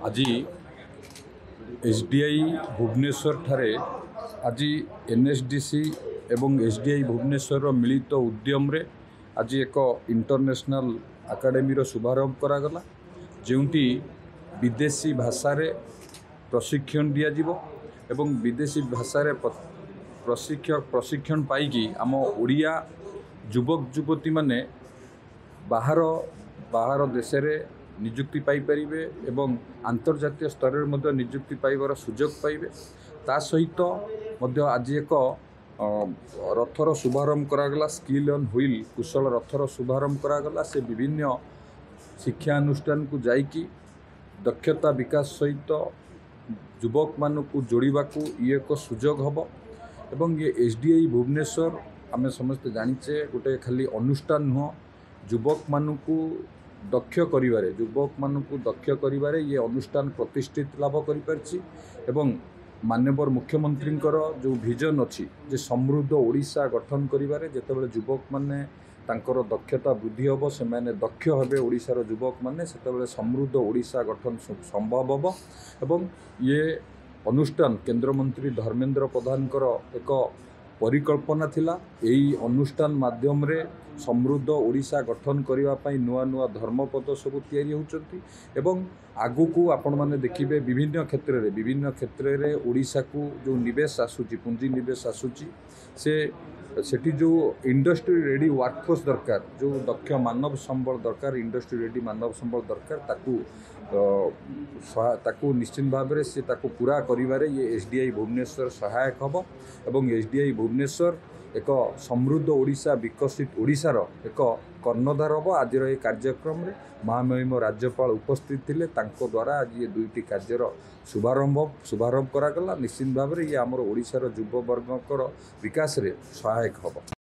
आज एसडीआई भुवनेश्वर ठारे आज एनएसडीसी एवं एसडीआई भुवनेश्वर मिलित उद्यम रे आज एक इंटरनेशनल एकेडमी शुभारंभ करागला जोटी विदेशी भाषा रे प्रशिक्षण दिज्व एवं विदेशी भाषा रे प्रशिक्षण पाई आम ओडिया युवक युवती माने बाहर देश रे निजुक्ति पाई परिबे एवं अंतर्जातीय स्तर में निजुक्ति पाइबार सुजोग पाइबे। ता सहित मध्य आज एक रथर शुभारंभ करागला स्किल ऑन व्हील कुशल रथर शुभारंभ करागला। से विभिन्न शिक्षानुष्ठान को जाइकी दक्षता विकास सहित युवक मानू जोड़वा को ये एक सुजोग हम एवं ये एसडीआई भुवनेश्वर आमे समस्त जानिचे गोटे खाली अनुष्ठान नुह युवक मानू दक्ष करिवारे युवक मानू दक्ष करिवारे ये अनुष्ठान प्रतिष्ठित लाभ करि एवं माननीय मुख्यमंत्री जो विजन अच्छी जे समृद्ध ओडिशा गठन करिवारे जेतेबेले युवक माने तांकर दक्षता वृद्धि हम से माने दक्ष हेबे ओडिशार युवक माने सेतेबेले समृद्ध ओडिशा गठन संभव हम एवं ये अनुष्ठान केंद्र मंत्री धर्मेंद्र प्रधान एक परिकल्पना थिला। यही अनुष्ठान माध्यम रे समृद्ध ओडिशा गठन करने नुआ नुआ धर्मपद सब तैयारी होउचंती एवं आगु को आपण माने देखिबे विभिन्न क्षेत्र रे ओडिशा को जो निवेश आसुची पूंजी निवेश आसुची सेठी जो इंडस्ट्री रेडी वर्कफोर्स दरकार जो दक्ष मानव संबल दरकार इंडस्ट्री रेडी मानव संबल दरकार ताकू निश्चित भाव में से ताकू पूरा करिवारे ये एसडीआई भुवनेश्वर सहायक हम एवं एसडीआई भुवनेश्वर एक समृद्ध ओडिशा विकसित ओडिशार एक कर्णधार हम। आज ये कार्यक्रम में महामहिम राज्यपाल उपस्थित थिले तांको द्वारा आज ये दुईटी कार्यर शुभारंभ करागला। निश्चित भाव में ये आमर ओडिशार युववर्गकर विकास रे सहायक हम।